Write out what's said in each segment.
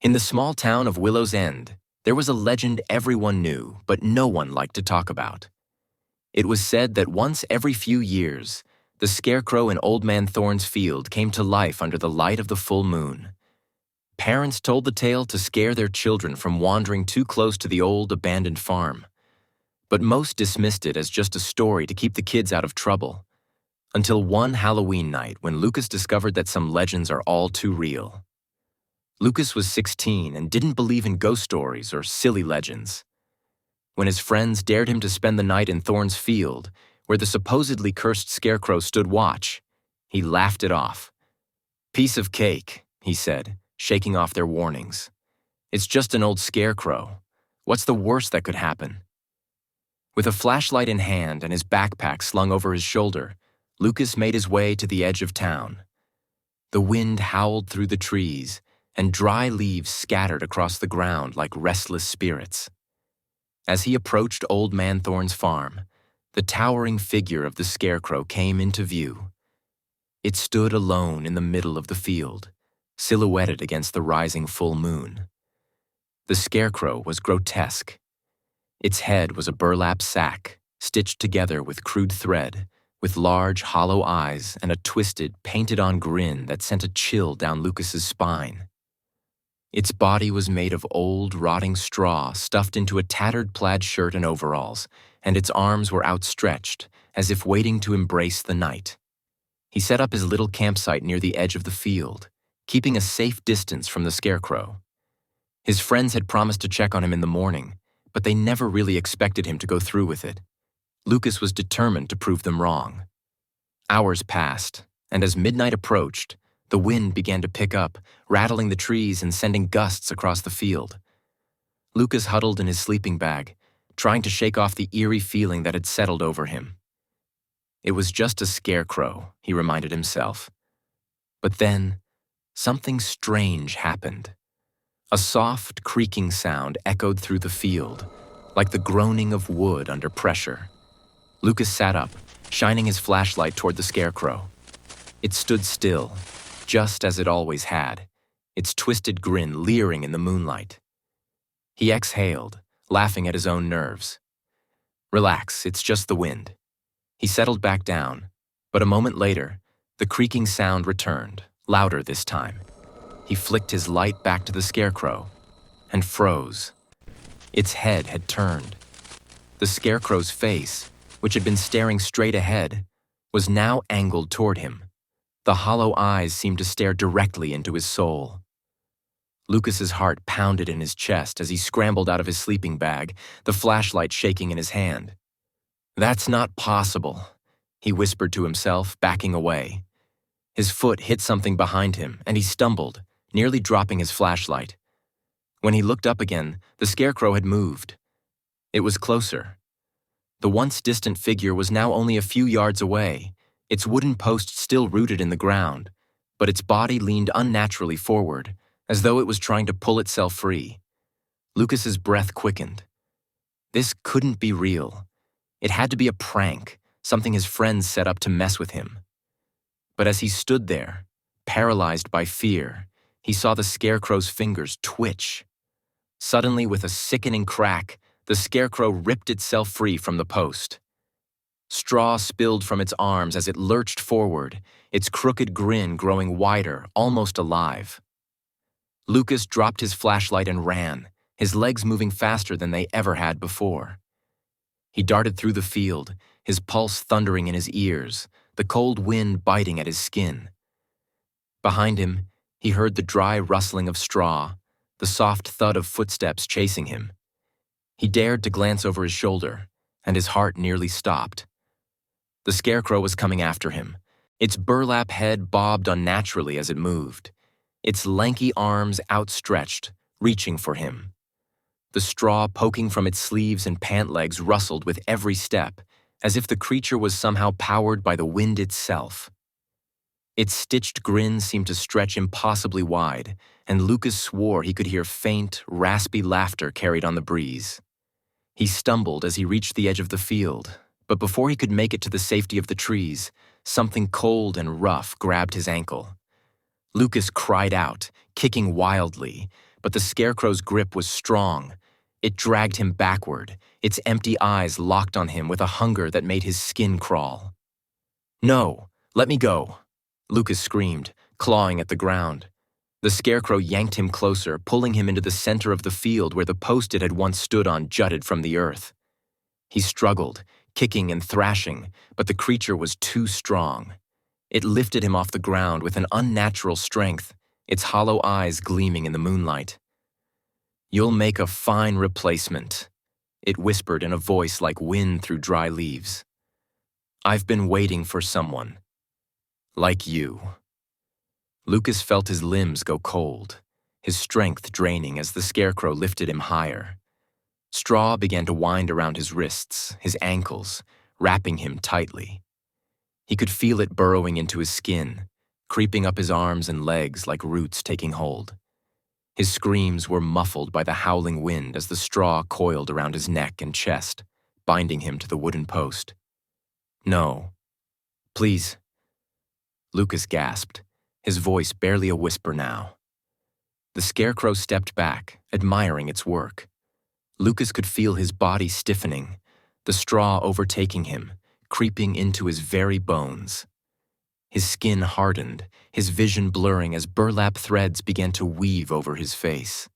In the small town of Willow's End, there was a legend everyone knew, but no one liked to talk about. It was said that once every few years, the scarecrow in Old Man Thorne's field came to life under the light of the full moon. Parents told the tale to scare their children from wandering too close to the old abandoned farm. But most dismissed it as just a story to keep the kids out of trouble. Until one Halloween night when Lucas discovered that some legends are all too real. Lucas was 16 and didn't believe in ghost stories or silly legends. When his friends dared him to spend the night in Thorne's field, where the supposedly cursed scarecrow stood watch, he laughed it off. "Piece of cake," he said, shaking off their warnings. "It's just an old scarecrow. What's the worst that could happen?" With a flashlight in hand and his backpack slung over his shoulder, Lucas made his way to the edge of town. The wind howled through the trees, and dry leaves scattered across the ground like restless spirits. As he approached Old Man Thorne's farm, the towering figure of the scarecrow came into view. It stood alone in the middle of the field, silhouetted against the rising full moon. The scarecrow was grotesque. Its head was a burlap sack, stitched together with crude thread, with large, hollow eyes and a twisted, painted-on grin that sent a chill down Lucas's spine. Its body was made of old, rotting straw stuffed into a tattered plaid shirt and overalls, and its arms were outstretched, as if waiting to embrace the night. He set up his little campsite near the edge of the field, keeping a safe distance from the scarecrow. His friends had promised to check on him in the morning, but they never really expected him to go through with it. Lucas was determined to prove them wrong. Hours passed, and as midnight approached, the wind began to pick up, rattling the trees and sending gusts across the field. Lucas huddled in his sleeping bag, trying to shake off the eerie feeling that had settled over him. It was just a scarecrow, he reminded himself. But then, something strange happened. A soft, creaking sound echoed through the field, like the groaning of wood under pressure. Lucas sat up, shining his flashlight toward the scarecrow. It stood still, just as it always had, its twisted grin leering in the moonlight. He exhaled, laughing at his own nerves. "Relax, it's just the wind." He settled back down, but a moment later, the creaking sound returned, louder this time. He flicked his light back to the scarecrow and froze. Its head had turned. The scarecrow's face, which had been staring straight ahead, was now angled toward him. The hollow eyes seemed to stare directly into his soul. Lucas's heart pounded in his chest as he scrambled out of his sleeping bag, the flashlight shaking in his hand. "That's not possible," he whispered to himself, backing away. His foot hit something behind him, and he stumbled, nearly dropping his flashlight. When he looked up again, the scarecrow had moved. It was closer. The once distant figure was now only a few yards away, its wooden post still rooted in the ground, but its body leaned unnaturally forward, as though it was trying to pull itself free. Lucas's breath quickened. This couldn't be real. It had to be a prank, something his friends set up to mess with him. But as he stood there, paralyzed by fear, he saw the scarecrow's fingers twitch. Suddenly, with a sickening crack, the scarecrow ripped itself free from the post. Straw spilled from its arms as it lurched forward, its crooked grin growing wider, almost alive. Lucas dropped his flashlight and ran, his legs moving faster than they ever had before. He darted through the field, his pulse thundering in his ears, the cold wind biting at his skin. Behind him, he heard the dry rustling of straw, the soft thud of footsteps chasing him. He dared to glance over his shoulder, and his heart nearly stopped. The scarecrow was coming after him. Its burlap head bobbed unnaturally as it moved, its lanky arms outstretched, reaching for him. The straw poking from its sleeves and pant legs rustled with every step, as if the creature was somehow powered by the wind itself. Its stitched grin seemed to stretch impossibly wide, and Lucas swore he could hear faint, raspy laughter carried on the breeze. He stumbled as he reached the edge of the field, but before he could make it to the safety of the trees, something cold and rough grabbed his ankle. Lucas cried out, kicking wildly, but the scarecrow's grip was strong. It dragged him backward, its empty eyes locked on him with a hunger that made his skin crawl. "No, let me go," Lucas screamed, clawing at the ground. The scarecrow yanked him closer, pulling him into the center of the field where the post it had once stood on jutted from the earth. He struggled, kicking and thrashing, but the creature was too strong. It lifted him off the ground with an unnatural strength, its hollow eyes gleaming in the moonlight. "You'll make a fine replacement," it whispered in a voice like wind through dry leaves. "I've been waiting for someone. Like you." Lucas felt his limbs go cold, his strength draining as the scarecrow lifted him higher. Straw began to wind around his wrists, his ankles, wrapping him tightly. He could feel it burrowing into his skin, creeping up his arms and legs like roots taking hold. His screams were muffled by the howling wind as the straw coiled around his neck and chest, binding him to the wooden post. "No. Please." Lucas gasped, his voice barely a whisper now. The scarecrow stepped back, admiring its work. Lucas could feel his body stiffening, the straw overtaking him, creeping into his very bones. His skin hardened, his vision blurring as burlap threads began to weave over his face.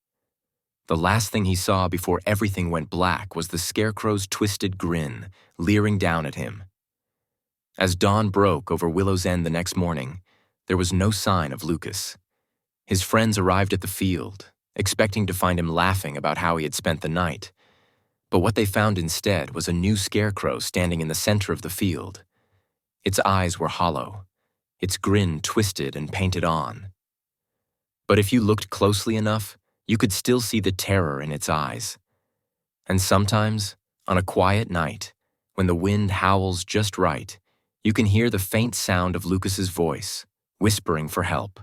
The last thing he saw before everything went black was the scarecrow's twisted grin, leering down at him. As dawn broke over Willow's End the next morning, there was no sign of Lucas. His friends arrived at the field, expecting to find him laughing about how he had spent the night. But what they found instead was a new scarecrow standing in the center of the field. Its eyes were hollow, its grin twisted and painted on. But if you looked closely enough, you could still see the terror in its eyes. And sometimes, on a quiet night, when the wind howls just right, you can hear the faint sound of Lucas's voice, whispering for help.